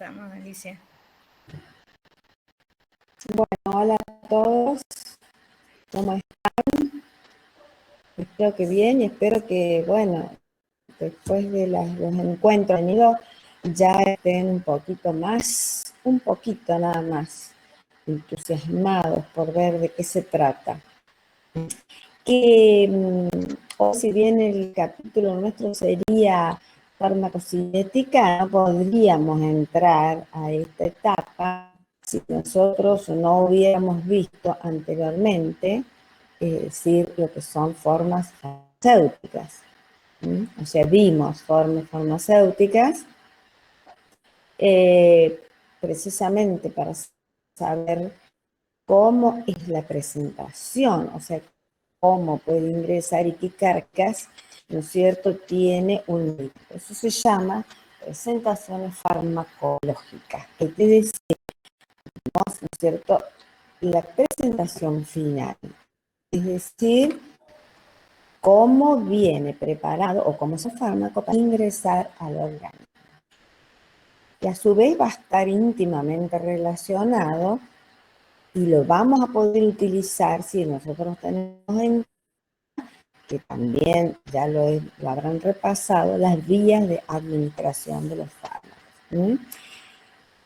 Estamos, Alicia. Bueno, hola a todos, ¿cómo están? Espero que bien y espero que, bueno, después de los encuentros tenidos ya estén un poquito nada más, entusiasmados por ver de qué se trata. Que hoy, si bien el capítulo nuestro sería farmacocinética, no podríamos entrar a esta etapa si nosotros no hubiéramos visto anteriormente, decir, lo que son formas farmacéuticas. O sea, vimos formas farmacéuticas precisamente para saber cómo es la presentación, o sea, cómo puede ingresar y qué cargas, ¿no es cierto?, tiene un médico. Eso se llama presentaciones farmacológicas. Es decir, ¿no es cierto?, la presentación final. Es decir, cómo viene preparado o cómo es el fármaco para ingresar al organismo. Y a su vez va a estar íntimamente relacionado y lo vamos a poder utilizar si nosotros tenemos en que también ya lo habrán repasado, las vías de administración de los fármacos.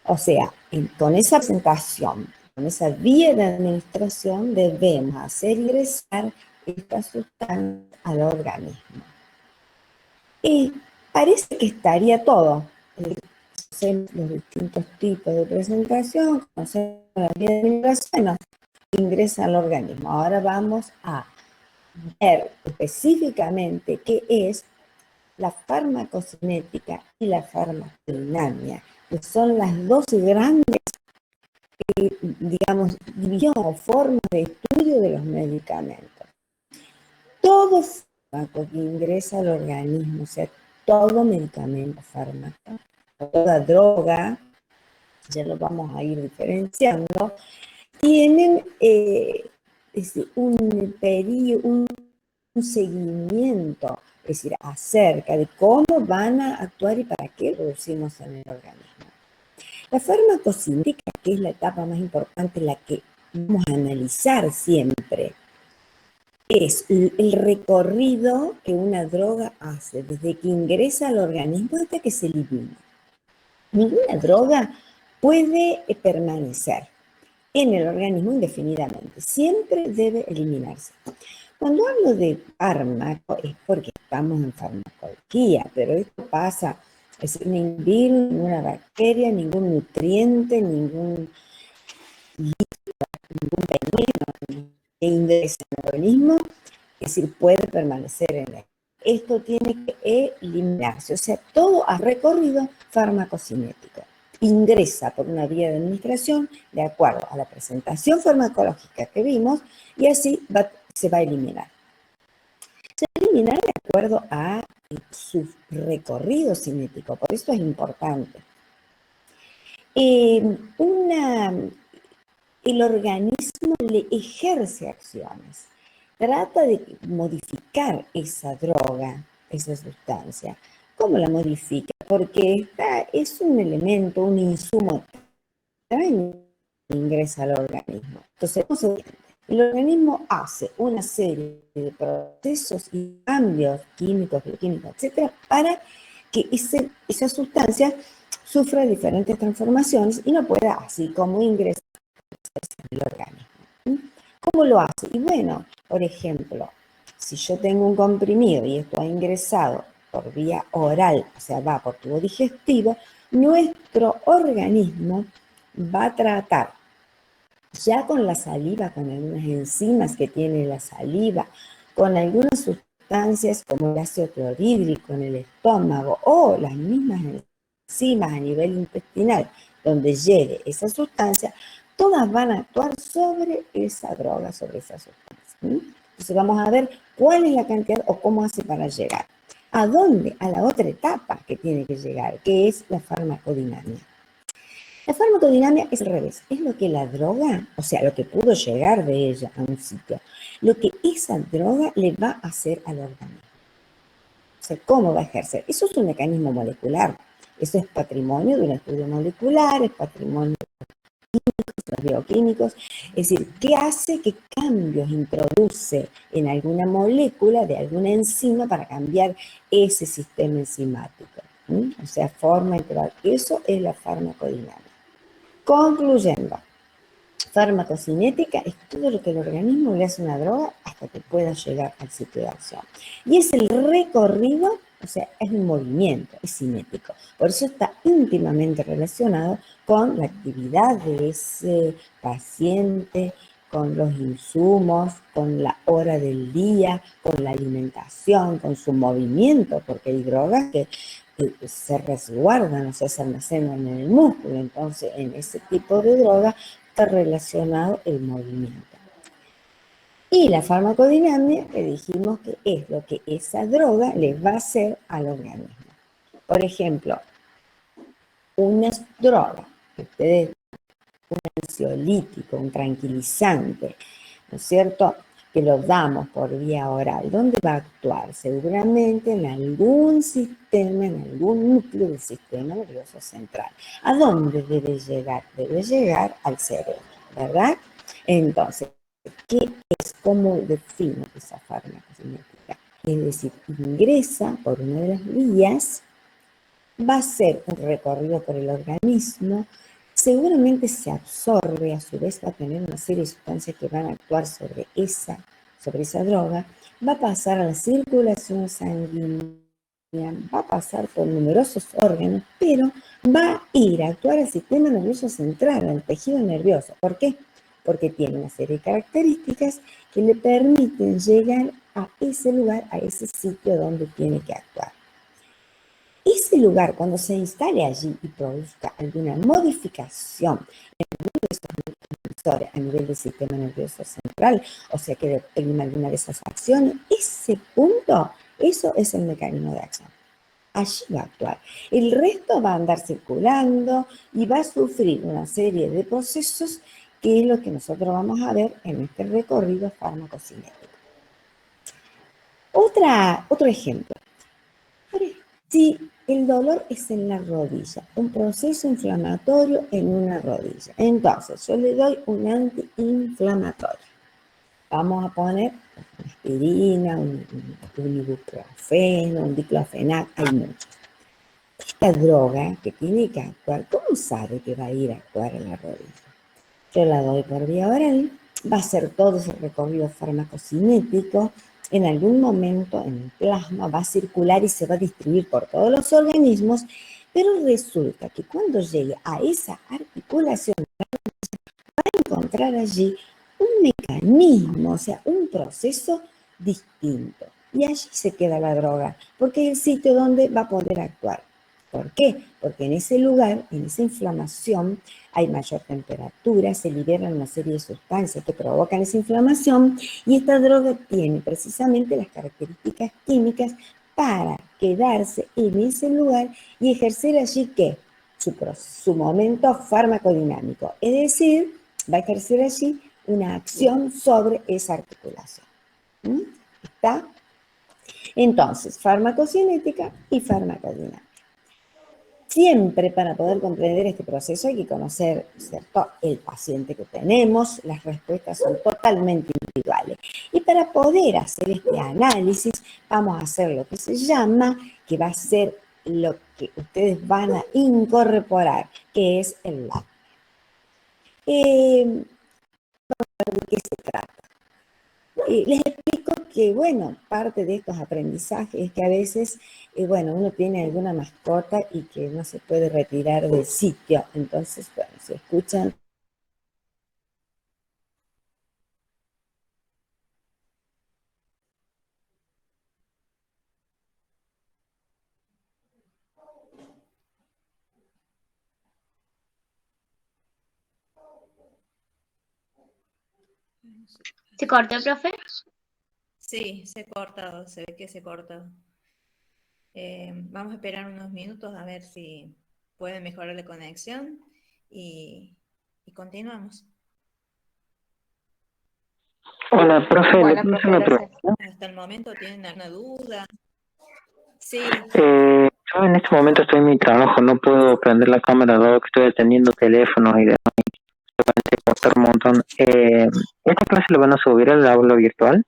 O sea, con esa presentación, con esa vía de administración, debemos hacer ingresar esta sustancia al organismo. Y parece que estaría todo. Conocemos los distintos tipos de presentación, conocemos la vía de administración, ingresa al organismo. Ahora vamos a ver específicamente qué es la farmacocinética y la farmacodinamia, que son las dos grandes, digamos, divisiones o formas de estudio de los medicamentos. Todo fármaco que ingresa al organismo, o sea, todo medicamento, fármaco, toda droga, ya lo vamos a ir diferenciando, tienen un seguimiento, es decir, acerca de cómo van a actuar y para qué producimos en el organismo. La farmacocinética, que es la etapa más importante, la que vamos a analizar siempre, es el recorrido que una droga hace desde que ingresa al organismo hasta que se elimina. Ninguna droga puede permanecer en el organismo indefinidamente, siempre debe eliminarse. Cuando hablo de fármaco es porque estamos en farmacología, pero esto pasa, es decir, ningún virus, ninguna bacteria, ningún nutriente, ningún veneno que ingresa en el organismo, es decir, puede permanecer en él. Esto tiene que eliminarse, o sea, todo ha recorrido farmacocinético. Ingresa por una vía de administración de acuerdo a la presentación farmacológica que vimos y así se va a eliminar. Se va a eliminar de acuerdo a su recorrido cinético, por eso es importante. El organismo le ejerce acciones, trata de modificar esa droga, esa sustancia. ¿Cómo la modifica? Porque es un elemento, un insumo que ingresa al organismo. Entonces, el organismo hace una serie de procesos y cambios químicos, bioquímicos, etcétera, para que esa sustancia sufra diferentes transformaciones y no pueda, así como ingresar el organismo. ¿Cómo lo hace? Y bueno, por ejemplo, si yo tengo un comprimido y esto ha ingresado por vía oral, o sea, va por tubo digestivo, nuestro organismo va a tratar ya con la saliva, con algunas enzimas que tiene la saliva, con algunas sustancias como el ácido clorhídrico en el estómago o las mismas enzimas a nivel intestinal, donde llegue esa sustancia, todas van a actuar sobre esa droga, sobre esa sustancia. Entonces vamos a ver cuál es la cantidad o cómo hace para llegar. ¿A dónde? A la otra etapa que tiene que llegar, que es la farmacodinamia. La farmacodinamia es al revés, es lo que la droga, o sea, lo que pudo llegar de ella a un sitio, lo que esa droga le va a hacer al organismo. O sea, ¿cómo va a ejercer? Eso es un mecanismo molecular, es Eso es patrimonio de un estudio molecular, es patrimonio los bioquímicos, es decir, ¿qué hace? ¿Qué cambios introduce en alguna molécula de alguna enzima para cambiar ese sistema enzimático? O sea, forma integral. Eso es la farmacodinámica. Concluyendo, farmacocinética es todo lo que el organismo le hace a una droga hasta que pueda llegar al sitio de acción. Y es el recorrido, o sea, es un movimiento, es cinético. Por eso está íntimamente relacionado con la actividad de ese paciente, con los insumos, con la hora del día, con la alimentación, con su movimiento, porque hay drogas que se resguardan, o sea, se almacenan en el músculo. Entonces, en ese tipo de droga está relacionado el movimiento. Y la farmacodinámica, que dijimos que es lo que esa droga le va a hacer al organismo. Por ejemplo, una droga que ustedes, un ansiolítico, un tranquilizante, ¿no es cierto?, que lo damos por vía oral, ¿dónde va a actuar? Seguramente en algún sistema, en algún núcleo del sistema nervioso central. ¿A dónde debe llegar? Debe llegar al cerebro, ¿verdad? Entonces, ¿qué es? ¿Cómo defino esa farmacocinética? Es decir, ingresa por una de las vías, va a ser un recorrido por el organismo, seguramente se absorbe, a su vez va a tener una serie de sustancias que van a actuar sobre esa droga, va a pasar a la circulación sanguínea, va a pasar por numerosos órganos, pero va a ir a actuar al sistema nervioso central, al tejido nervioso. ¿Por qué? Porque tiene una serie de características que le permiten llegar a ese lugar, a ese sitio donde tiene que actuar. Ese lugar, cuando se instale allí y produzca alguna modificación en alguno de esos neurotransmisores a nivel del sistema nervioso central, o sea que deprima alguna de esas acciones, ese punto, eso es el mecanismo de acción. Allí va a actuar. El resto va a andar circulando y va a sufrir una serie de procesos que es lo que nosotros vamos a ver en este recorrido farmacocinético. Otro ejemplo. Si el dolor es en la rodilla, un proceso inflamatorio en una rodilla, entonces yo le doy un antiinflamatorio. Vamos a poner una aspirina, un ibuprofeno, un diclofenac, hay muchos. Esta droga que tiene que actuar, ¿cómo sabe que va a ir a actuar en la rodilla? Yo la doy por vía oral, va a ser todo ese recorrido farmacocinético, en algún momento en el plasma va a circular y se va a distribuir por todos los organismos, pero resulta que cuando llegue a esa articulación va a encontrar allí un mecanismo, o sea, un proceso distinto. Y allí se queda la droga, porque es el sitio donde va a poder actuar. ¿Por qué? Porque en ese lugar, en esa inflamación, hay mayor temperatura, se liberan una serie de sustancias que provocan esa inflamación y esta droga tiene precisamente las características químicas para quedarse en ese lugar y ejercer allí, ¿qué? Su momento farmacodinámico, es decir, va a ejercer allí una acción sobre esa articulación. ¿Está? Entonces, farmacocinética y farmacodinámica. Siempre para poder comprender este proceso hay que conocer, ¿cierto?, el paciente que tenemos, las respuestas son totalmente individuales. Y para poder hacer este análisis vamos a hacer lo que se llama, que va a ser lo que ustedes van a incorporar, que es el lab. ¿De qué se trata? Les explico que, bueno, parte de estos aprendizajes es que a veces, bueno, uno tiene alguna mascota y que no se puede retirar del sitio. Entonces, bueno, si escuchan. ¿Se cortó, profe? Sí, se ha cortado, se ve que se cortó. Vamos a esperar unos minutos a ver si puede mejorar la conexión y continuamos. Hola, profe, Bueno, ¿le puedo hacer profe, una gracias. pregunta? Hasta el momento, ¿tienen alguna duda? Sí, Yo Yo en este momento estoy en mi trabajo, no puedo prender la cámara dado que estoy atendiendo teléfonos y demás, cortar un montón. ¿Esta clase la van a subir al aula virtual?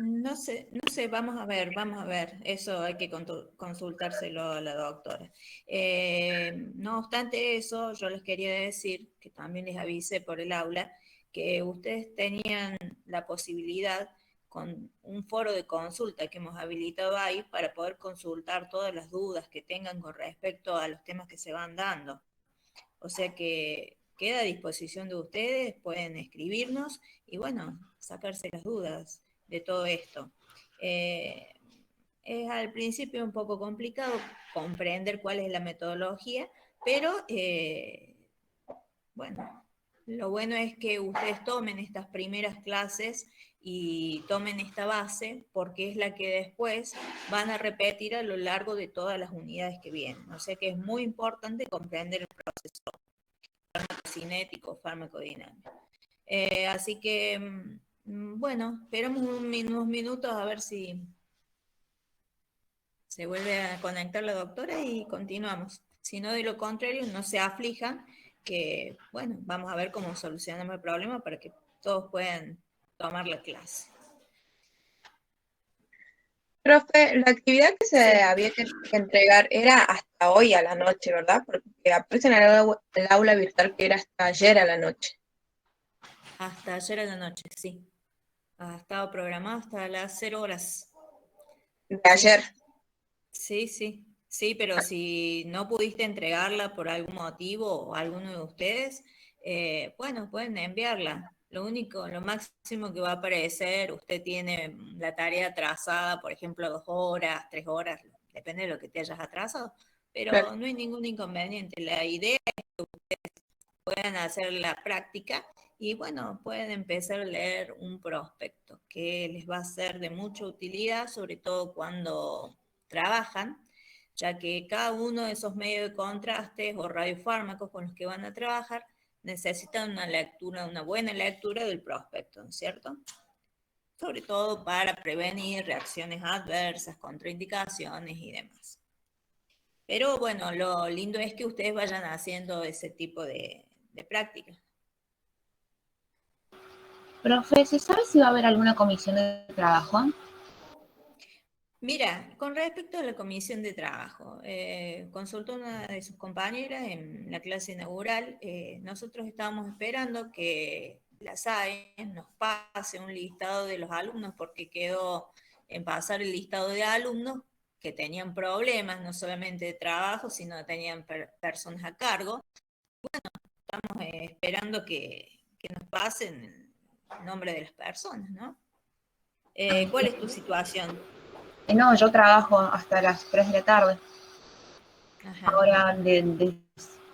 No sé, no sé, vamos a ver, eso hay que consultárselo a la doctora. No obstante eso, yo les quería decir, que también les avisé por el aula, que ustedes tenían la posibilidad con un foro de consulta que hemos habilitado ahí para poder consultar todas las dudas que tengan con respecto a los temas que se van dando. O sea que queda a disposición de ustedes, pueden escribirnos y bueno, sacarse las dudas de todo esto. Eh, es al principio un poco complicado comprender cuál es la metodología, pero bueno, lo bueno es que ustedes tomen estas primeras clases y tomen esta base porque es la que después van a repetir a lo largo de todas las unidades que vienen. O sea que es muy importante comprender el proceso cinético, farmacodinámico. Así que, bueno, esperamos unos minutos a ver si se vuelve a conectar la doctora y continuamos. Si no, de lo contrario, no se aflijan, que, bueno, vamos a ver cómo solucionamos el problema para que todos puedan tomar la clase. Profe, la actividad que se Sí. había que entregar era hasta hoy a la noche, ¿verdad? Porque aparece en el aula virtual que era hasta ayer a la noche. Hasta ayer a la noche, sí. Ha estado programado hasta las 0 horas. De ayer. Sí, sí, sí, pero si no pudiste entregarla por algún motivo o alguno de ustedes, bueno, pueden enviarla. Lo único, lo máximo que va a aparecer, usted tiene la tarea atrasada, por ejemplo, 2 horas, 3 horas, depende de lo que te hayas atrasado, pero Claro. no hay ningún inconveniente. La idea es que ustedes puedan hacer la práctica y bueno, pueden empezar a leer un prospecto que les va a ser de mucha utilidad, sobre todo cuando trabajan, ya que cada uno de esos medios de contrastes o radiofármacos con los que van a trabajar necesitan una lectura, una buena lectura del prospecto, ¿no es cierto? Sobre todo para prevenir reacciones adversas, contraindicaciones y demás. Pero bueno, lo lindo es que ustedes vayan haciendo ese tipo de prácticas. Profe, ¿se sabe si va a haber alguna comisión de trabajo? Mira, con respecto a la comisión de trabajo, consultó una de sus compañeras en la clase inaugural. Nosotros estábamos esperando que la SAE nos pase un listado de los alumnos porque quedó en pasar el listado de alumnos que tenían problemas, no solamente de trabajo, sino que tenían personas a cargo. Estamos esperando que nos pasen el nombre de las personas, ¿no? ¿Cuál es tu situación? No, yo trabajo hasta las 3 de la tarde. Ajá. Ahora de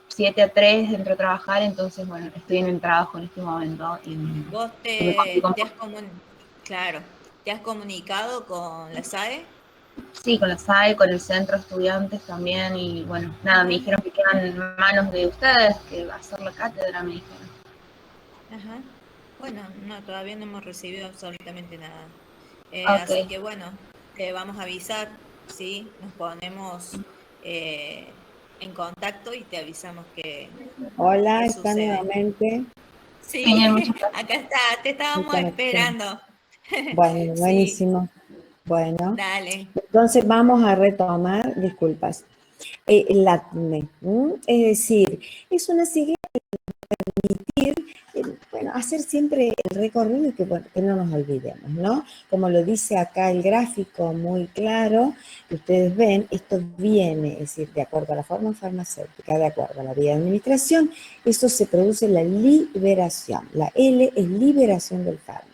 7 a 3 entro a trabajar, entonces, bueno, estoy en el trabajo en este momento. Y ¿Vos me complica un poco. claro, te has comunicado con la SAE? Sí, con la SAE, con el centro de estudiantes también, y bueno, nada, me dijeron que quedan en manos de ustedes, que va a ser la cátedra, me dijeron. Ajá. Bueno, no, todavía no hemos recibido absolutamente nada. Así Ok. que bueno, te vamos a avisar, ¿sí? Nos ponemos en contacto y te avisamos Hola, qué está sucede. nuevamente Sí, Genial, muchas gracias. acá está, te mi estábamos conexión. esperando. Bueno, Sí, buenísimo. Bueno, dale. entonces vamos a retomar, disculpas, el ACME. Es decir, es una sigla permitir, bueno, hacer siempre el recorrido y que, bueno, que no nos olvidemos, ¿no? Como lo dice acá el gráfico muy claro, que ustedes ven, esto viene, es decir, de acuerdo a la forma farmacéutica, de acuerdo a la vía de administración, eso se produce la liberación. La L es liberación del fármaco.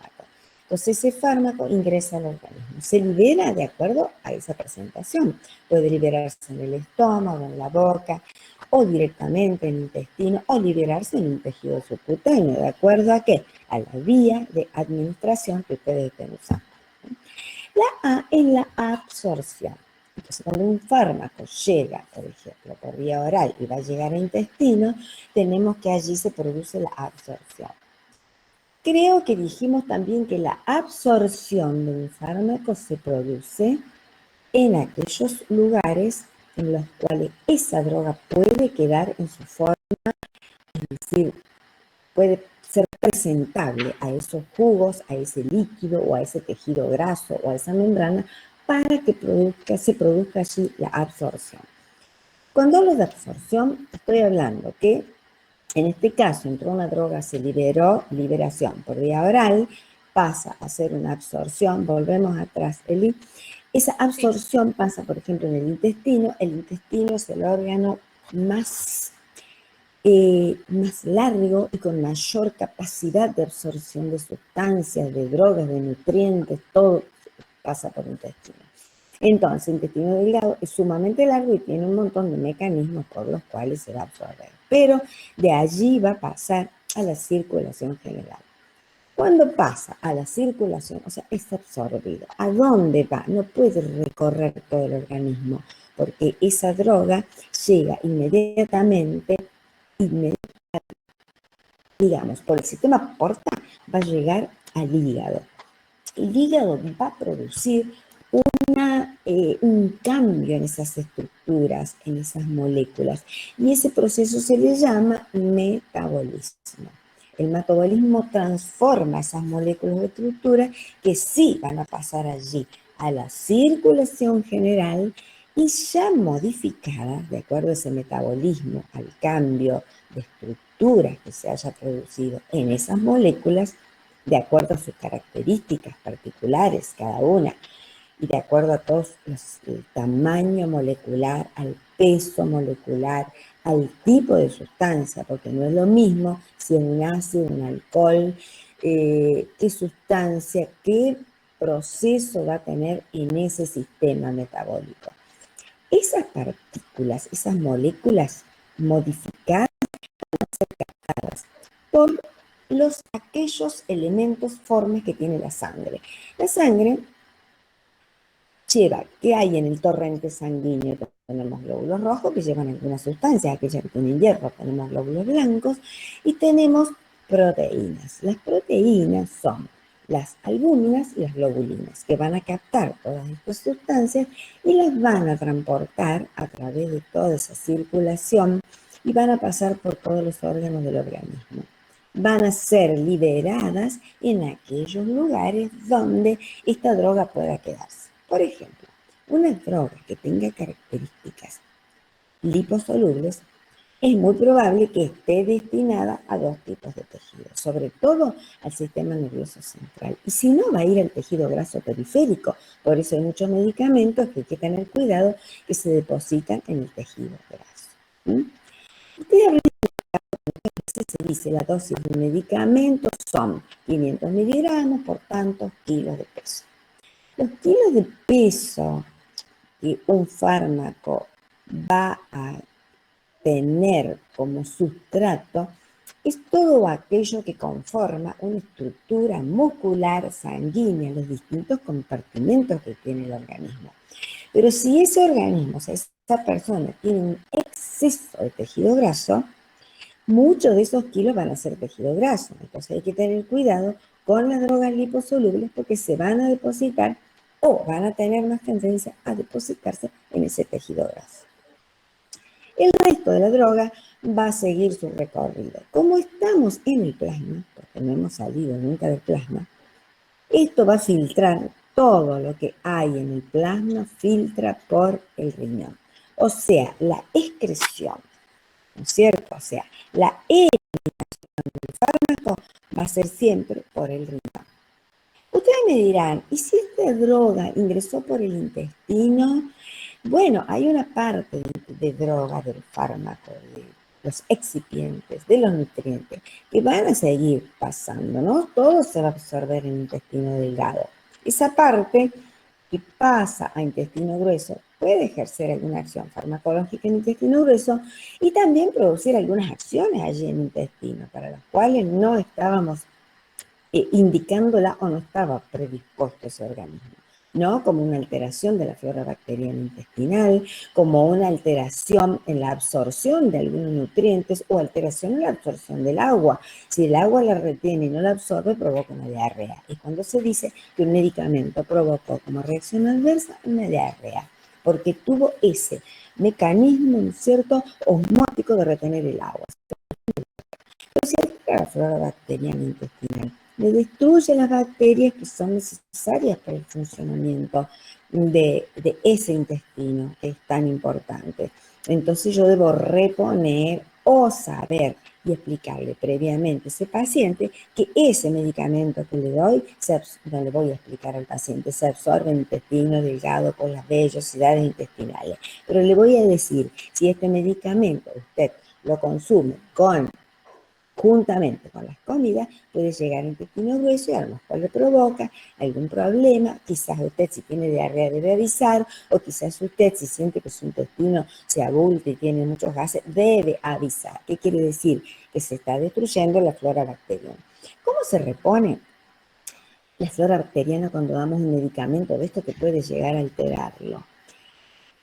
Entonces ese fármaco ingresa al organismo, se libera de acuerdo a esa presentación. Puede liberarse en el estómago, en la boca, o directamente en el intestino, o liberarse en un tejido subcutáneo, ¿de acuerdo a qué? A la vía de administración que ustedes estén usando. La A es la absorción. Entonces, cuando un fármaco llega, por ejemplo, por vía oral y va a llegar al intestino, tenemos que allí se produce la absorción. Creo que dijimos también que la absorción de un fármaco se produce en aquellos lugares en los cuales esa droga puede quedar en su forma, es decir, puede ser presentable a esos jugos, a ese líquido o a ese tejido graso o a esa membrana para que se produzca allí la absorción. Cuando hablo de absorción, estoy hablando que en este caso entró una droga, se liberó, liberación por vía oral, pasa a ser una absorción, volvemos atrás, Eli. Esa absorción pasa, por ejemplo, en el intestino es el órgano más largo y con mayor capacidad de absorción de sustancias, de drogas, de nutrientes, todo pasa por el intestino. Entonces, el intestino delgado es sumamente largo y tiene un montón de mecanismos por los cuales se va a absorber. Pero de allí va a pasar a la circulación general. Cuando pasa a la circulación, o sea, es absorbido. ¿A dónde va? No puede recorrer todo el organismo, porque esa droga llega inmediatamente, digamos, por el sistema porta, va a llegar al hígado. El hígado va a producir un cambio en esas estructuras, en esas moléculas, y ese proceso se le llama metabolismo. El metabolismo transforma esas moléculas de estructura que sí van a pasar allí a la circulación general y ya modificadas de acuerdo a ese metabolismo, al cambio de estructuras que se haya producido en esas moléculas, de acuerdo a sus características particulares cada una, y de acuerdo a todos el tamaño molecular, al peso molecular, al tipo de sustancia, porque no es lo mismo si es un ácido, un alcohol, qué sustancia, qué proceso va a tener en ese sistema metabólico. Esas partículas, esas moléculas modificadas van a ser captadas por aquellos elementos, formas que tiene la sangre. La sangre lleva, ¿qué hay en el torrente sanguíneo? Tenemos glóbulos rojos que llevan algunas sustancias, aquellas que tienen hierro, tenemos glóbulos blancos y tenemos proteínas. Las proteínas son las albúminas y las globulinas, que van a captar todas estas sustancias y las van a transportar a través de toda esa circulación y van a pasar por todos los órganos del organismo. Van a ser liberadas en aquellos lugares donde esta droga pueda quedarse. Por ejemplo, una droga que tenga características liposolubles es muy probable que esté destinada a dos tipos de tejidos, sobre todo al sistema nervioso central. Y si no, va a ir al tejido graso periférico. Por eso hay muchos medicamentos que hay que tener cuidado que se depositan en el tejido graso. Ustedes hablan se dice la dosis de un medicamento son 500 miligramos por tantos kilos de peso. Los kilos de peso que un fármaco va a tener como sustrato es todo aquello que conforma una estructura muscular sanguínea, los distintos compartimentos que tiene el organismo. Pero si ese organismo, o sea, esa persona tiene un exceso de tejido graso, muchos de esos kilos van a ser tejido graso. Entonces hay que tener cuidado con las drogas liposolubles porque se van a depositar o van a tener más tendencia a depositarse en ese tejido graso. El resto de la droga va a seguir su recorrido. Como estamos en el plasma, porque no hemos salido nunca del plasma, esto va a filtrar todo lo que hay en el plasma, filtra por el riñón. O sea, la excreción, ¿no es cierto? O sea, la eliminación del fármaco va a ser siempre por el riñón. Ustedes me dirán, ¿y si esta droga ingresó por el intestino? Bueno, hay una parte de droga del fármaco, de los excipientes, de los nutrientes, que van a seguir pasando, ¿no? Todo se va a absorber en el intestino delgado. Esa parte que pasa a intestino grueso puede ejercer alguna acción farmacológica en el intestino grueso y también producir algunas acciones allí en el intestino, para las cuales no estábamos indicándola o no estaba predispuesto ese organismo. ¿no? Como una alteración de la flora bacteriana intestinal, como una alteración en la absorción de algunos nutrientes o alteración en la absorción del agua. Si el agua la retiene y no la absorbe, provoca una diarrea. Y cuando se dice que un medicamento provocó como reacción adversa una diarrea, porque tuvo ese mecanismo, ¿no es cierto?, osmótico de retener el agua. Pero si altera la flora bacteriana intestinal, le destruye las bacterias que son necesarias para el funcionamiento de ese intestino que es tan importante. Entonces yo debo reponer o saber y explicarle previamente a ese paciente que ese medicamento que le doy, no le voy a explicar al paciente, se absorbe en el intestino delgado por las vellosidades intestinales, pero le voy a decir, si este medicamento usted lo consume juntamente con las comidas, puede llegar al intestino grueso y a lo mejor le provoca algún problema. Quizás usted, si tiene diarrea, debe avisar, o quizás usted, si siente que su intestino se abulta y tiene muchos gases, debe avisar. ¿Qué quiere decir? Que se está destruyendo la flora bacteriana. ¿Cómo se repone la flora bacteriana cuando damos un medicamento de esto que puede llegar a alterarlo?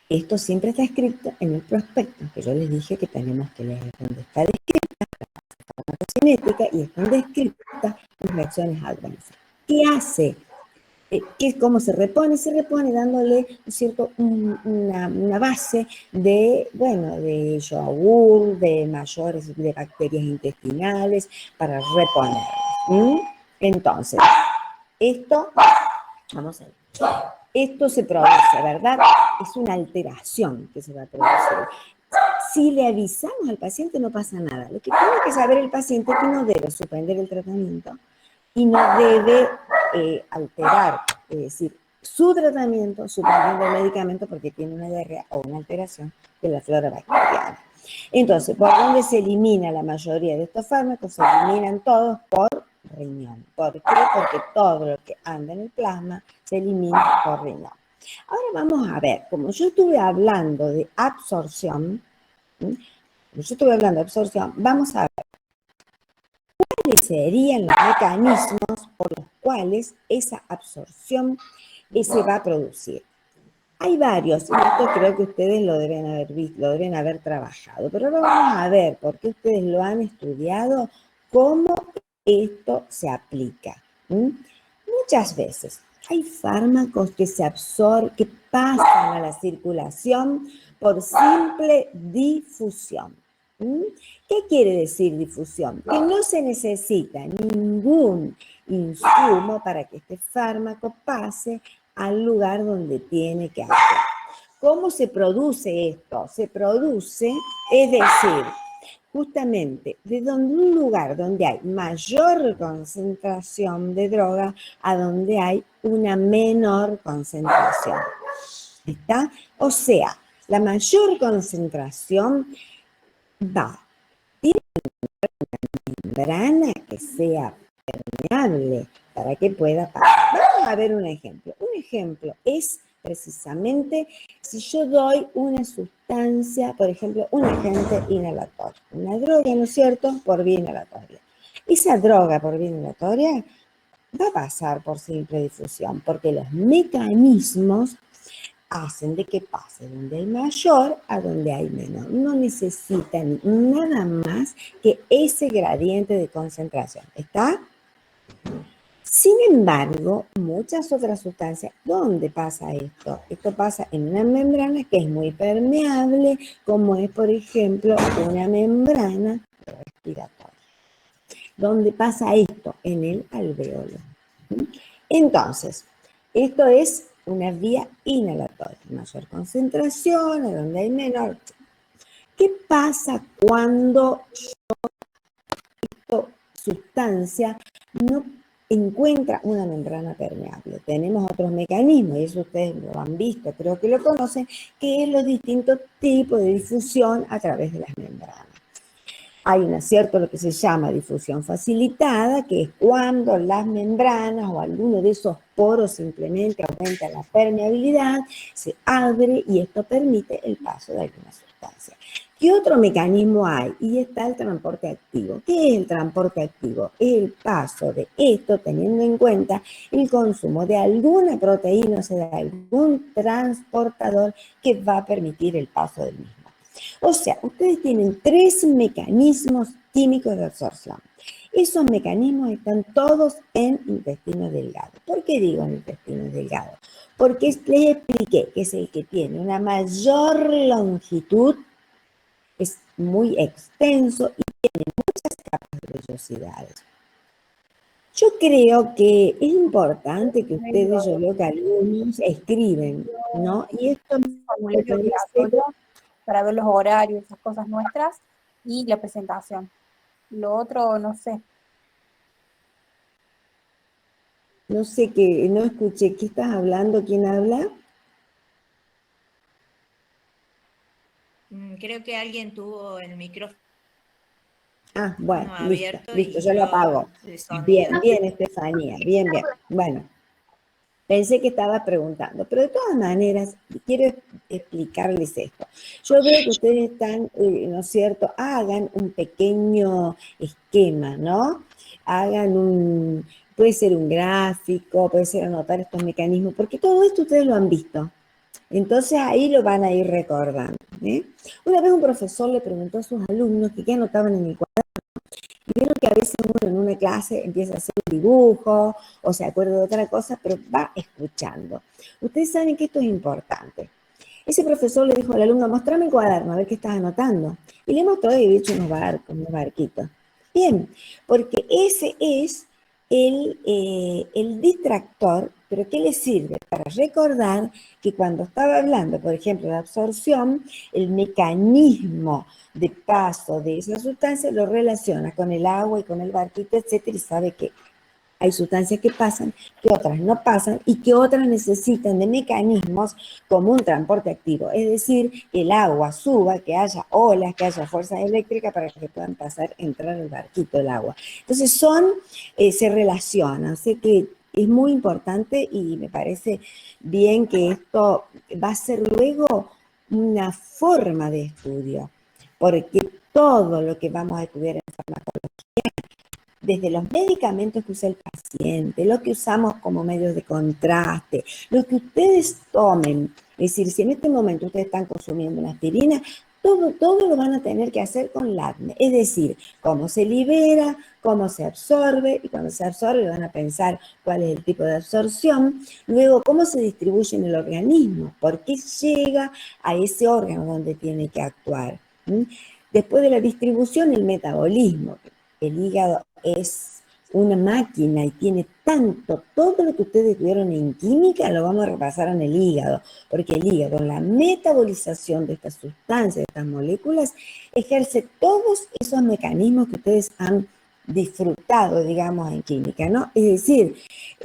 Esto siempre está escrito en el prospecto, que yo les dije que tenemos que leer, donde está descrito cinética y están descritas las reacciones adversas. ¿Qué hace? ¿Cómo se repone? Se repone dándole, ¿no es cierto?, una base de, bueno, de yogur, de mayores, de bacterias intestinales, para reponer. Entonces, esto, vamos a ver, esto se produce, ¿verdad? Es una alteración que se va a producir. Si le avisamos al paciente no pasa nada. Lo que tiene que saber el paciente es que no debe suspender el tratamiento y no debe alterar, es decir, su tratamiento, suspendiendo el medicamento porque tiene una diarrea o una alteración de la flora bacteriana. Entonces, ¿por dónde se elimina la mayoría de estos fármacos? Se eliminan todos por riñón. ¿Por qué? Porque todo lo que anda en el plasma se elimina por riñón. Ahora vamos a ver, como yo estuve hablando de absorción, vamos a ver cuáles serían los mecanismos por los cuales esa absorción se va a producir. Hay varios, y esto creo que ustedes lo deben haber visto, lo deben haber trabajado, pero ahora vamos a ver, porque ustedes lo han estudiado, cómo esto se aplica. Muchas veces hay fármacos que se absorben, que pasan a la circulación por simple difusión. ¿Qué quiere decir difusión? Que no se necesita ningún insumo para que este fármaco pase al lugar donde tiene que actuar. ¿Cómo se produce esto? Se produce, es decir, justamente de un lugar donde hay mayor concentración de droga a donde hay una menor concentración. ¿Está? O sea, la mayor concentración tiene una membrana que sea permeable para que pueda pasar. Vamos a ver un ejemplo. Un ejemplo es precisamente si yo doy una sustancia, por ejemplo, un agente inhalatorio, una droga, ¿no es cierto?, por vía inhalatoria. Esa droga por vía inhalatoria va a pasar por simple difusión, porque los mecanismos hacen de que pase donde hay mayor a donde hay menor. No necesitan nada más que ese gradiente de concentración. ¿Está? Sin embargo, muchas otras sustancias, ¿dónde pasa esto? Esto pasa en una membrana que es muy permeable, como es, por ejemplo, una membrana respiratoria. ¿Dónde pasa esto? En el alveolo. Entonces, esto es una vía inhalatoria, mayor concentración, a donde hay menor. ¿Qué pasa cuando esta sustancia no encuentra una membrana permeable? Tenemos otros mecanismos, y eso ustedes lo han visto, creo que lo conocen, que es los distintos tipos de difusión a través de las membranas. Hay lo que se llama difusión facilitada, que es cuando las membranas o alguno de esos poros simplemente aumenta la permeabilidad, se abre y esto permite el paso de alguna sustancia. ¿Qué otro mecanismo hay? Y está el transporte activo. ¿Qué es el transporte activo? Es el paso de esto teniendo en cuenta el consumo de alguna proteína, o sea, de algún transportador que va a permitir el paso del mismo. O sea, ustedes tienen 3 mecanismos químicos de absorción. Esos mecanismos están todos en intestino delgado. ¿Por qué digo en intestino delgado? Porque les expliqué que es el que tiene una mayor longitud, es muy extenso y tiene muchas capas de vellosidades. Yo creo que es importante que ustedes, yo veo que algunos escriben, ¿no? Y esto me Formulario parece, obligatorio para ver los horarios, esas cosas nuestras, y la presentación. Lo otro, no sé. no sé qué, no escuché, ¿qué estás hablando? ¿Quién habla? Creo que alguien tuvo el micrófono Ah, bueno, listo, abierto listo, y yo lo yo apago. el Bien, sonido. bien, Estefanía, bien, bien. Bueno, pensé que estaba preguntando, pero de todas maneras, quiero explicarles esto. Yo veo que ustedes están, ¿no es cierto? Hagan un pequeño esquema, ¿no? Puede ser un gráfico, puede ser anotar estos mecanismos, porque todo esto ustedes lo han visto. Entonces ahí lo van a ir recordando, ¿eh? Una vez un profesor le preguntó a sus alumnos que qué anotaban en el cuaderno. Y vieron que a veces uno en una clase empieza a hacer un dibujo o se acuerda de otra cosa, pero va escuchando. Ustedes saben que esto es importante. Ese profesor le dijo al alumno, mostrame el cuaderno, a ver qué estás anotando. Y le mostró y había hecho unos barcos, unos barquitos. Bien, porque ese es el distractor, pero ¿qué le sirve? Para recordar que cuando estaba hablando, por ejemplo, de absorción, el mecanismo de paso de esa sustancia lo relaciona con el agua y con el barquito, etcétera, y sabe que hay sustancias que pasan, que otras no pasan y que otras necesitan de mecanismos como un transporte activo. Es decir, que el agua suba, que haya olas, que haya fuerza eléctrica para que puedan pasar, entrar el barquito del agua. Entonces se relacionan. Sé que es muy importante y me parece bien que esto va a ser luego una forma de estudio, porque todo lo que vamos a estudiar en farmacología, desde los medicamentos que usa el paciente, lo que usamos como medios de contraste, lo que ustedes tomen, es decir, si en este momento ustedes están consumiendo una aspirina, todo lo van a tener que hacer con LADME, es decir, cómo se libera, cómo se absorbe, y cuando se absorbe van a pensar cuál es el tipo de absorción, luego cómo se distribuye en el organismo, por qué llega a ese órgano donde tiene que actuar. Después de la distribución, el metabolismo. El hígado es una máquina y tiene todo lo que ustedes estudiaron en química lo vamos a repasar en el hígado, porque el hígado, en la metabolización de estas sustancias, de estas moléculas, ejerce todos esos mecanismos que ustedes han disfrutado, digamos, en química, ¿no? Es decir,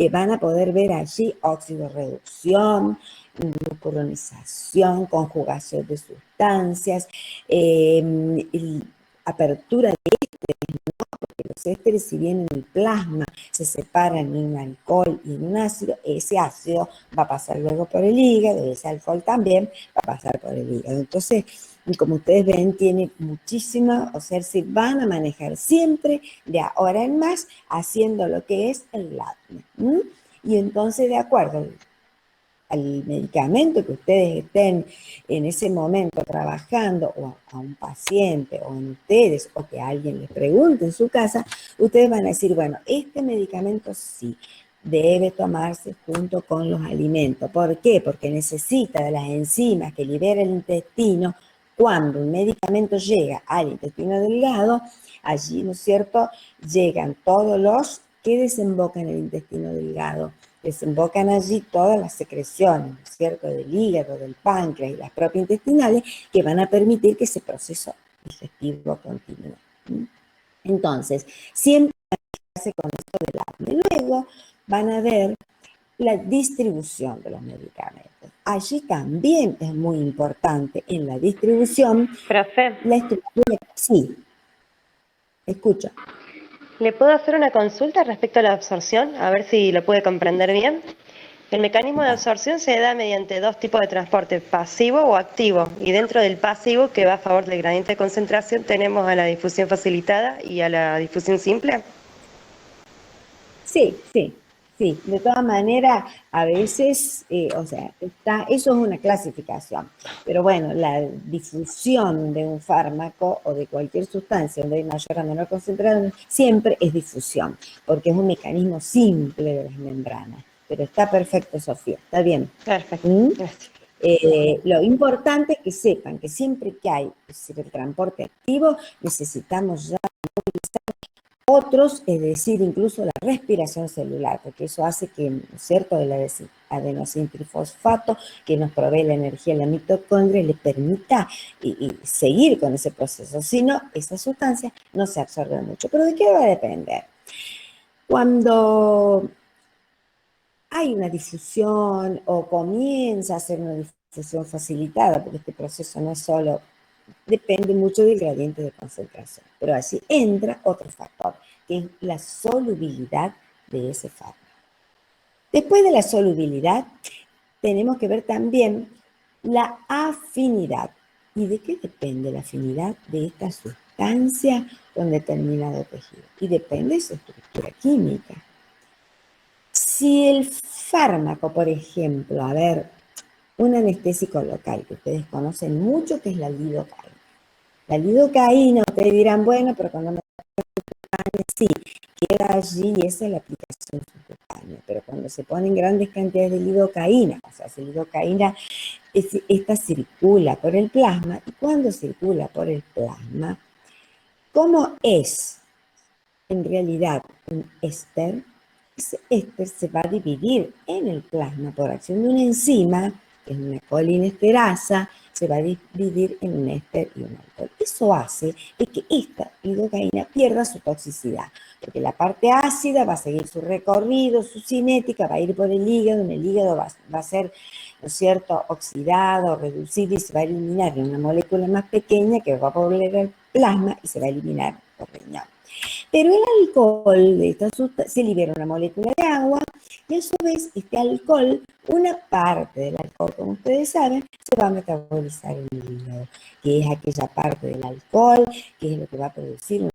van a poder ver allí oxidorreducción, glucuronización, conjugación de sustancias, apertura de porque los ésteres, si bien en el plasma se separan en un alcohol y en un ácido, ese ácido va a pasar luego por el hígado y ese alcohol también va a pasar por el hígado. Entonces, como ustedes ven, tiene muchísima, o sea, se van a manejar siempre de ahora en más haciendo lo que es el LADME. Y entonces, de acuerdo al medicamento que ustedes estén en ese momento trabajando, o a un paciente, o en ustedes, o que alguien les pregunte en su casa, ustedes van a decir, bueno, este medicamento sí debe tomarse junto con los alimentos. ¿Por qué? Porque necesita de las enzimas que libera el intestino. Cuando un medicamento llega al intestino delgado, allí, ¿no es cierto?, llegan todos los que desembocan en el intestino delgado. Desembocan allí todas las secreciones, ¿no es cierto?, del hígado, del páncreas y las propias intestinales, que van a permitir que ese proceso digestivo continúe. Entonces, siempre hace con esto del ADME. Luego van a ver la distribución de los medicamentos. Allí también es muy importante en la distribución. Profe, La estructura. Sí, escucho. ¿le puedo hacer una consulta respecto a la absorción? A ver si lo puede comprender bien. El mecanismo de absorción se da mediante dos tipos de transporte, pasivo o activo. Y dentro del pasivo, que va a favor del gradiente de concentración, tenemos a la difusión facilitada y a la difusión simple. Sí, sí, sí. De todas maneras, a veces, o sea, eso es una clasificación. Pero bueno, la difusión de un fármaco o de cualquier sustancia donde hay mayor o menor concentración siempre es difusión, porque es un mecanismo simple de las membranas. Pero está perfecto, Sofía, está bien. Perfecto, gracias. Lo importante es que sepan que siempre que hay el transporte activo, necesitamos ya otros, es decir, incluso la respiración celular, porque eso hace que, ¿no es cierto?, el adenosintrifosfato, que nos provee la energía en la mitocondria, le permita y seguir con ese proceso. Si no, esa sustancia no se absorbe mucho. ¿Pero de qué va a depender? Cuando hay una difusión o comienza a ser una difusión facilitada, porque este proceso no es solo, depende mucho del gradiente de concentración, pero así entra otro factor, que es la solubilidad de ese fármaco. Después de la solubilidad, tenemos que ver también la afinidad. ¿Y de qué depende la afinidad de esta sustancia con determinado tejido? Y depende de su estructura química. Si el fármaco, por ejemplo, a ver, un anestésico local que ustedes conocen mucho, que es la lidocaína. La lidocaína, ustedes dirán, bueno, pero cuando me sí, queda allí y esa es la aplicación subcutánea, pero cuando se ponen grandes cantidades de lidocaína, o sea, esa lidocaína, esta circula por el plasma, y cuando circula por el plasma, ¿cómo es en realidad un éster? Ese éster se va a dividir en el plasma por acción de una enzima, que es una colinesterasa, se va a dividir en un éster y un alcohol. Eso hace que esta lidocaína pierda su toxicidad, porque la parte ácida va a seguir su recorrido, su cinética, va a ir por el hígado, en el hígado va a ser, ¿no es cierto?, oxidado, reducido y se va a eliminar en una molécula más pequeña que va a volver al plasma y se va a eliminar por riñón. Pero el alcohol de esta sustancia se libera una molécula de agua y a su vez este alcohol, una parte del alcohol, como ustedes saben, se va a metabolizar en el hígado, que es aquella parte del alcohol, que es lo que va a producir una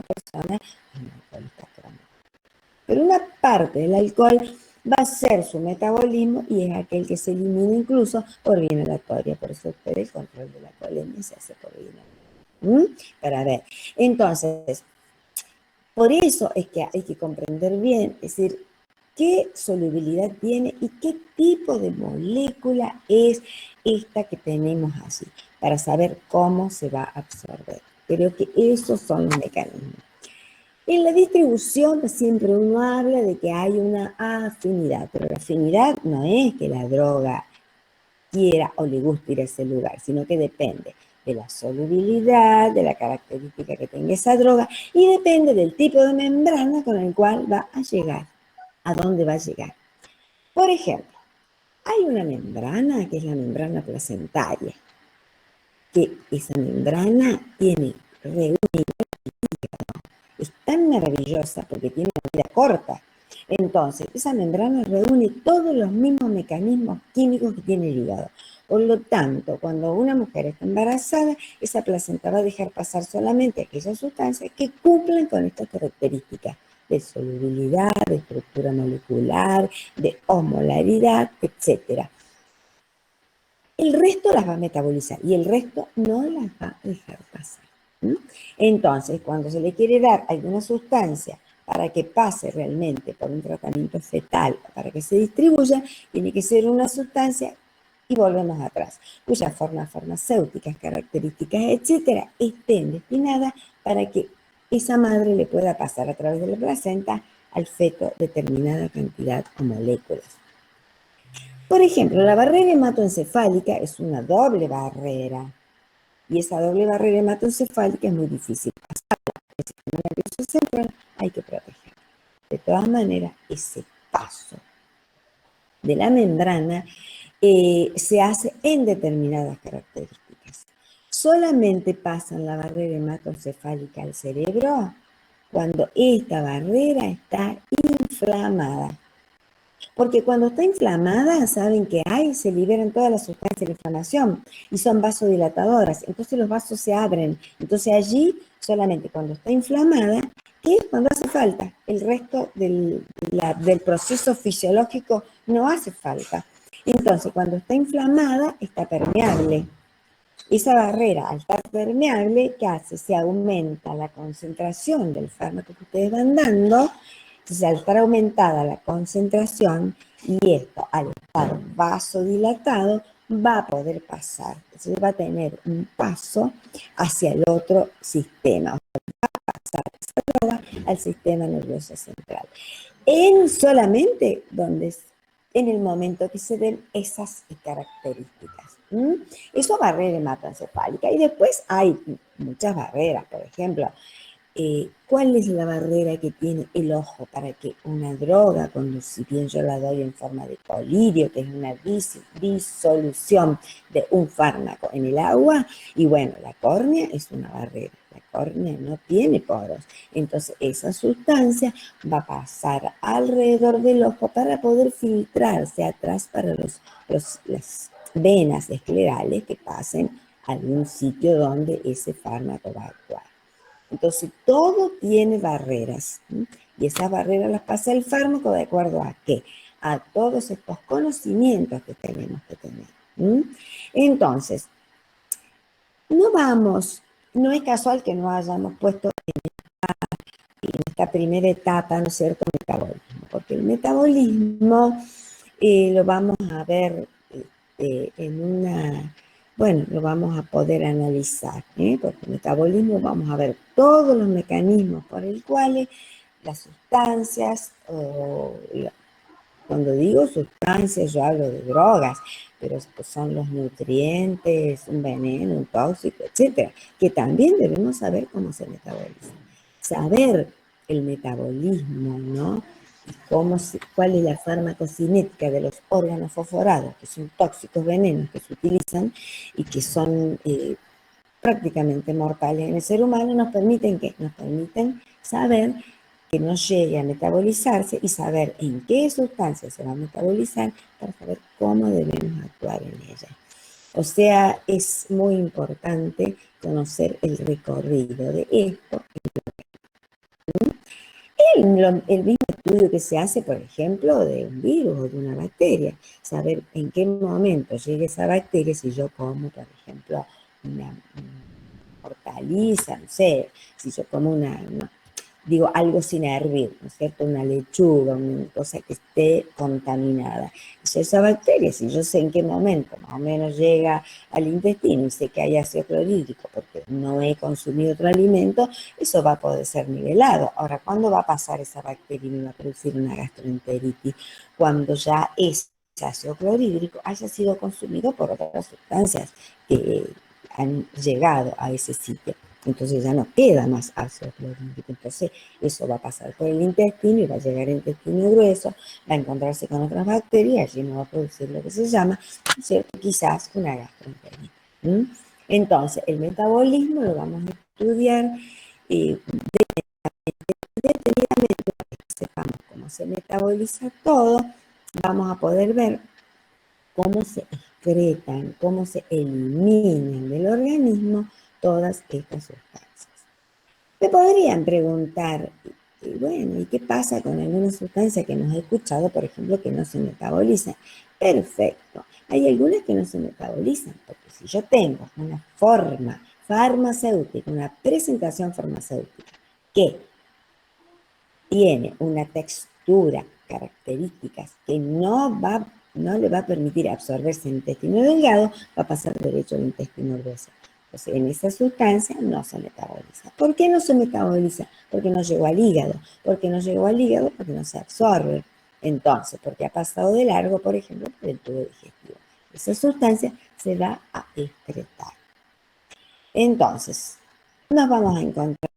persona en alcoholista crónico. Pero una parte del alcohol va a ser su metabolismo y es aquel que se elimina incluso por vía inhalatoria. Por eso el control de la colemia se hace por vía inhalatoria. Para ver, entonces, por eso es que hay que comprender bien, es decir, qué solubilidad tiene y qué tipo de molécula es esta que tenemos así, para saber cómo se va a absorber. Creo que esos son los mecanismos. En la distribución siempre uno habla de que hay una afinidad, pero la afinidad no es que la droga quiera o le guste ir a ese lugar, sino que depende de la solubilidad, de la característica que tenga esa droga y depende del tipo de membrana con el cual va a llegar, a dónde va a llegar. Por ejemplo, hay una membrana que es la membrana placentaria, que esa membrana reúne, es tan maravillosa porque tiene una vida corta. Entonces, esa membrana reúne todos los mismos mecanismos químicos que tiene el hígado. Por lo tanto, cuando una mujer está embarazada, esa placenta va a dejar pasar solamente aquellas sustancias que cumplen con estas características de solubilidad, de estructura molecular, de osmolaridad, etc. El resto las va a metabolizar y el resto no las va a dejar pasar. Entonces, cuando se le quiere dar alguna sustancia para que pase realmente por un tratamiento fetal, para que se distribuya, tiene que ser una sustancia, y volvemos atrás, cuyas formas farmacéuticas, características, etcétera, estén destinadas para que esa madre le pueda pasar a través de la placenta al feto determinada cantidad de moléculas. Por ejemplo, la barrera hematoencefálica es una doble barrera, y esa doble barrera hematoencefálica es muy difícil pasarla. El sistema nervioso central hay que proteger. De todas maneras, ese paso de la membrana se hace en determinadas características. Solamente pasan la barrera hematoencefálica al cerebro cuando esta barrera está inflamada. Porque cuando está inflamada, saben que se liberan todas las sustancias de la inflamación y son vasodilatadoras. Entonces los vasos se abren. Entonces allí, solamente cuando está inflamada, que es cuando hace falta. El resto del proceso fisiológico no hace falta. Entonces, cuando está inflamada, está permeable. Esa barrera, al estar permeable, ¿qué hace? Se aumenta la concentración del fármaco que ustedes van dando. Entonces, al estar aumentada la concentración, y esto, al estar vasodilatado, va a poder pasar. Entonces, va a tener un paso hacia el otro sistema. O sea, va a pasar esa droga al sistema nervioso central. Solamente en el momento que se den esas características. Eso barrera hematoencefálica. Y después hay muchas barreras. Por ejemplo, ¿cuál es la barrera que tiene el ojo para que una droga, cuando si bien yo la doy en forma de colirio, que es una disolución de un fármaco en el agua? Y bueno, la córnea es una barrera. La córnea no tiene poros. Entonces, esa sustancia va a pasar alrededor del ojo para poder filtrarse atrás para las venas esclerales que pasen a algún sitio donde ese fármaco va a actuar. Entonces, todo tiene barreras, ¿sí? Y esas barreras las pasa el fármaco de acuerdo a qué? A todos estos conocimientos que tenemos que tener. ¿Sí? Entonces, no es casual que no hayamos puesto en esta primera etapa, ¿no es cierto?, metabolismo, porque el metabolismo lo vamos a ver lo vamos a poder analizar, porque el metabolismo vamos a ver todos los mecanismos por el cuales las sustancias, cuando digo sustancias yo hablo de drogas, pero son los nutrientes, un veneno, un tóxico, etcétera, que también debemos saber cómo se metaboliza. Saber el metabolismo, ¿no? Cuál es la farmacocinética de los órganos fosforados, que son tóxicos venenos que se utilizan y que son prácticamente mortales en el ser humano, nos permiten saber que no llegue a metabolizarse y saber en qué sustancia se va a metabolizar para saber cómo debemos actuar en ella. O sea, es muy importante conocer el recorrido de esto. El mismo estudio que se hace, por ejemplo, de un virus o de una bacteria, saber en qué momento llega esa bacteria, si yo como, por ejemplo, una hortaliza, no sé, si yo como algo sin hervir, ¿no es cierto? Una lechuga, una cosa que esté contaminada. Y esa bacteria, si yo sé en qué momento más o menos llega al intestino y sé que hay ácido clorhídrico porque no he consumido otro alimento, eso va a poder ser nivelado. Ahora, ¿cuándo va a pasar esa bacteria y me va a producir una gastroenteritis? Cuando ya ese ácido clorhídrico haya sido consumido por otras sustancias que han llegado a ese sitio. Entonces ya no queda más ácido clorhídrico. Entonces eso va a pasar por el intestino y va a llegar al intestino grueso, va a encontrarse con otras bacterias y no va a producir lo que se llama, ¿cierto?, quizás una gastroenteritis. Entonces el metabolismo lo vamos a estudiar detenidamente para que sepamos cómo se metaboliza todo. Vamos a poder ver cómo se excretan, cómo se eliminan del organismo todas estas sustancias. Me podrían preguntar, bueno, ¿y qué pasa con alguna sustancia que hemos escuchado, por ejemplo, que no se metabolizan? Perfecto. Hay algunas que no se metabolizan, porque si yo tengo una forma farmacéutica, una presentación farmacéutica que tiene una textura, características que no le va a permitir absorberse en el intestino delgado, va a pasar derecho al intestino grueso. Entonces, en esa sustancia no se metaboliza. ¿Por qué no se metaboliza? Porque no llegó al hígado. ¿Por qué no llegó al hígado? Porque no se absorbe. Entonces, porque ha pasado de largo, por ejemplo, por el tubo digestivo. Esa sustancia se va a excretar. Entonces, nos vamos a encontrar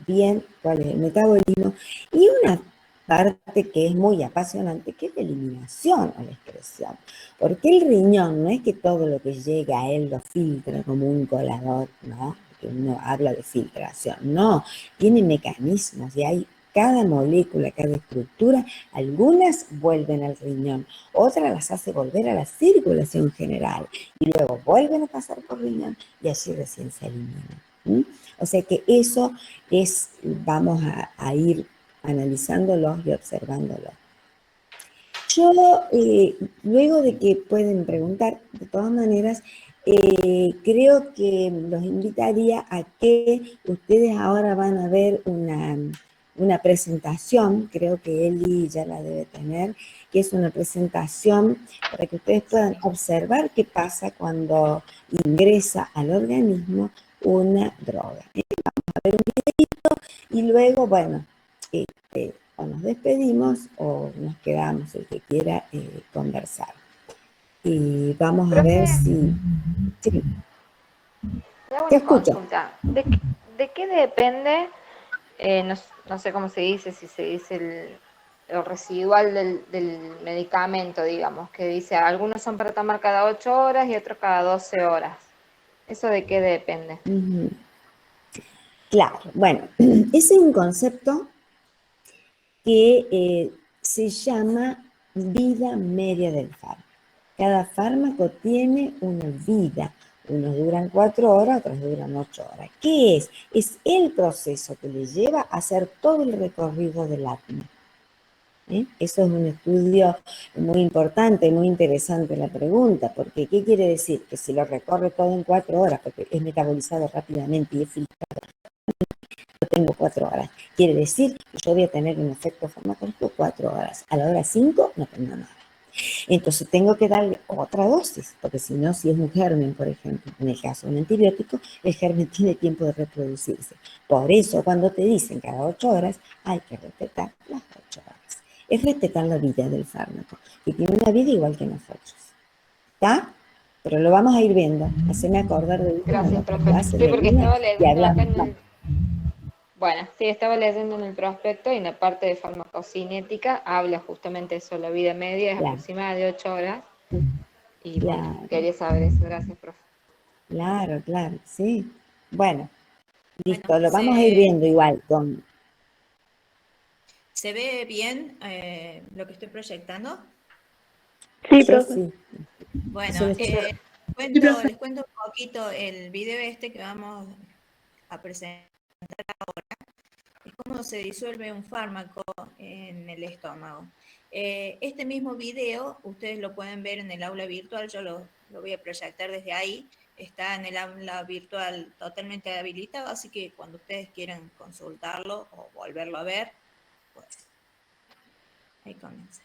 bien cuál es el metabolismo y una parte que es muy apasionante, que es la eliminación o la excreción. Porque el riñón no es que todo lo que llega a él lo filtra como un colador, ¿no? Que uno habla de filtración, no, tiene mecanismos y hay cada molécula, cada estructura, algunas vuelven al riñón, otras las hace volver a la circulación general y luego vuelven a pasar por riñón y así recién se eliminan. O sea que eso es, vamos a ir analizándolos y observándolos. Yo, luego de que pueden preguntar, de todas maneras, creo que los invitaría a que ustedes ahora van a ver una presentación, creo que Eli ya la debe tener, que es una presentación para que ustedes puedan observar qué pasa cuando ingresa al organismo una droga. Vamos a ver un videito y luego, bueno, o nos despedimos o nos quedamos, el que quiera conversar. Y vamos a ver si... Sí. Le hago Te una escucho. consulta. ¿De qué depende, no sé cómo se dice, si se dice el residual del medicamento, digamos, que dice, algunos son para tomar cada 8 horas y otros cada 12 horas? ¿Eso de qué depende? Claro, bueno, ese es un concepto que se llama vida media del fármaco. Cada fármaco tiene una vida. Unos duran 4 horas, otros duran 8 horas. ¿Qué es? Es el proceso que le lleva a hacer todo el recorrido del ATME. Eso es un estudio muy importante, muy interesante la pregunta, porque ¿qué quiere decir? Que si lo recorre todo en 4 horas, porque es metabolizado rápidamente y es filtrado, yo tengo 4 horas. Quiere decir que yo voy a tener un efecto farmacológico 4 horas. A la hora 5 no tengo nada. Entonces tengo que darle otra dosis, porque si no, si es un germen, por ejemplo, en el caso de un antibiótico, el germen tiene tiempo de reproducirse. Por eso, cuando te dicen cada 8 horas, hay que respetar las 8 horas. Es respetar la vida del fármaco, que tiene una vida igual que nosotros. ¿Está? Pero lo vamos a ir viendo. Haceme acordar de Gracias, profe. Sí, porque estaba leyendo acá en el... Bueno, sí, estaba leyendo en el prospecto y en la parte de farmacocinética habla justamente eso, la vida media es aproximada de 8 horas. Y bueno, quería saber eso. Gracias, profe. Claro, sí. Bueno, listo, Bueno, lo vamos a ir viendo igual con... ¿Se ve bien lo que estoy proyectando? Sí, profe. Sí. Bueno, les cuento un poquito el video este que vamos a presentar ahora. Es cómo se disuelve un fármaco en el estómago. Este mismo video ustedes lo pueden ver en el aula virtual, yo lo voy a proyectar desde ahí. Está en el aula virtual totalmente habilitado, así que cuando ustedes quieran consultarlo o volverlo a ver, pues ahí comienza.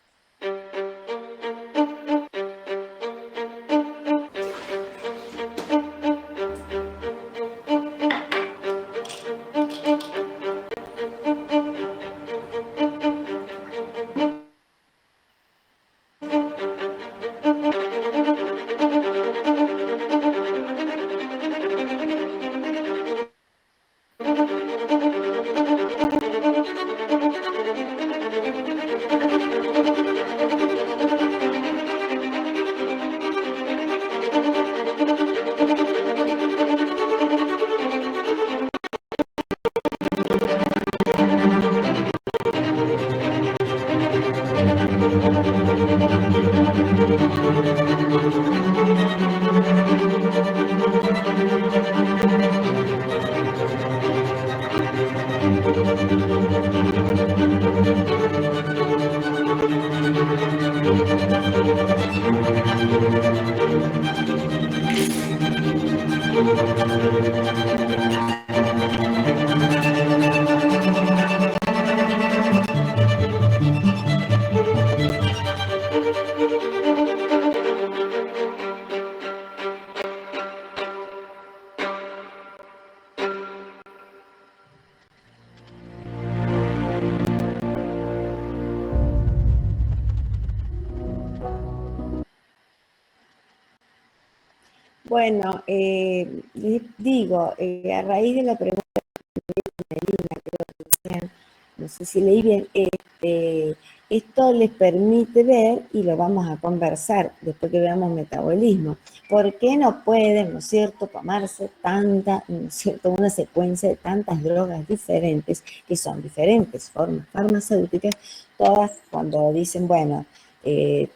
Bueno, les digo, a raíz de la pregunta de Melina, creo que no sé si leí bien, Esto les permite ver, y lo vamos a conversar después que veamos metabolismo, por qué no pueden, ¿no es cierto?, tomarse ¿no es cierto?, una secuencia de tantas drogas diferentes, que son diferentes formas farmacéuticas, todas cuando dicen, bueno,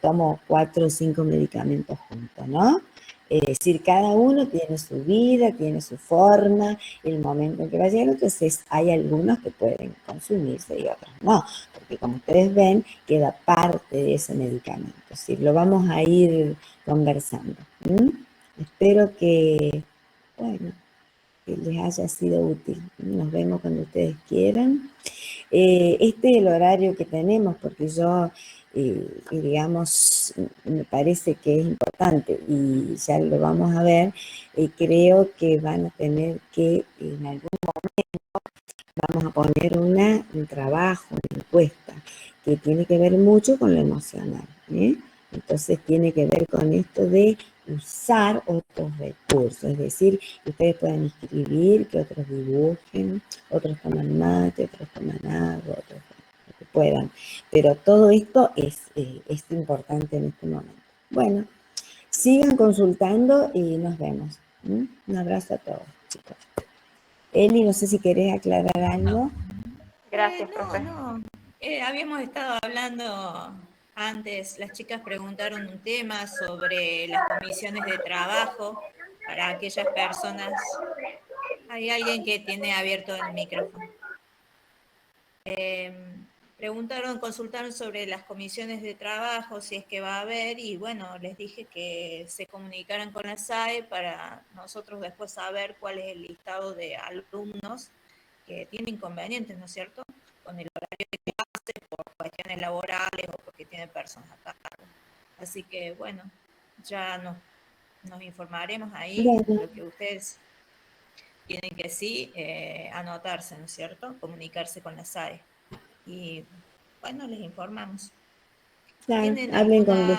tomo 4 o 5 medicamentos juntos, ¿no? Es decir, cada uno tiene su vida, tiene su forma, el momento en que va a llegar, entonces hay algunos que pueden consumirse y otros no, porque como ustedes ven, queda parte de ese medicamento, ¿sí? Lo vamos a ir conversando. Espero que, bueno, que les haya sido útil. Nos vemos cuando ustedes quieran. Este es el horario que tenemos porque yo, digamos, me parece que es importante y ya lo vamos a ver. Creo que van a tener que, en algún vamos a poner un trabajo, una encuesta, que tiene que ver mucho con lo emocional, ¿eh? Entonces tiene que ver con esto de usar otros recursos, es decir, que ustedes puedan escribir, que otros dibujen, otros toman mate, otros toman agua, otros lo que puedan. Pero todo esto es importante en este momento. Bueno, sigan consultando y nos vemos. Un abrazo a todos, chicos. Eli, no sé si querés aclarar algo. Gracias, profe. No. Habíamos estado hablando antes, las chicas preguntaron un tema sobre las comisiones de trabajo para aquellas personas. Hay alguien que tiene abierto el micrófono. Consultaron sobre las comisiones de trabajo, si es que va a haber, y bueno, les dije que se comunicaran con la SAE para nosotros después saber cuál es el listado de alumnos que tienen inconvenientes, ¿no es cierto?, con el horario de clase por cuestiones laborales o porque tienen personas a cargo. Así que bueno, ya nos informaremos ahí, Bueno. lo que ustedes tienen que sí anotarse, ¿no es cierto?, comunicarse con la SAE. Y bueno, les informamos. Claro, ¿Tienen hablen con Luz.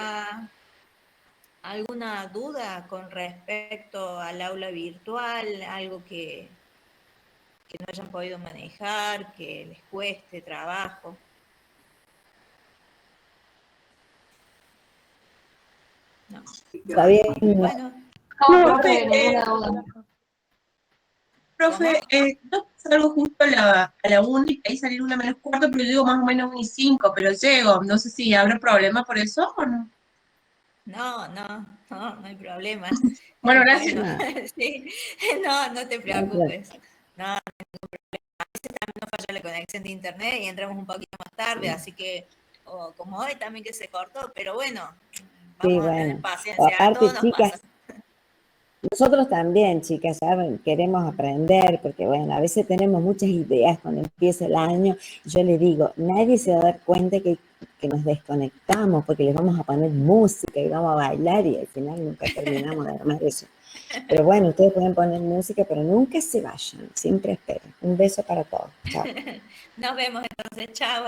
alguna duda con respecto al aula virtual? Algo que no hayan podido manejar, que les cueste trabajo. No. Está bien. Bueno, No, No, profe, ninguna duda. profe, no salgo justo a la 1 y ahí salir 1 menos cuarto, pero yo digo más o menos 1 y 5, pero llego. No sé si habrá problema por eso o no. no hay problema. Bueno, gracias. Bueno, sí, no te preocupes. No falla la conexión de internet y entramos un poquito más tarde, así que, como hoy también que se cortó, pero bueno, Sí, vamos a tener bueno. paciencia, a Aparte, todos nos pasa. chicas, nosotros también, chicas, ¿saben? Queremos aprender, porque bueno, a veces tenemos muchas ideas cuando empieza el año. Yo les digo, nadie se va a dar cuenta que nos desconectamos, porque les vamos a poner música y vamos a bailar y al final nunca terminamos de armar eso. Pero bueno, ustedes pueden poner música, pero nunca se vayan, siempre esperen. Un beso para todos. Chao. Nos vemos entonces, chao.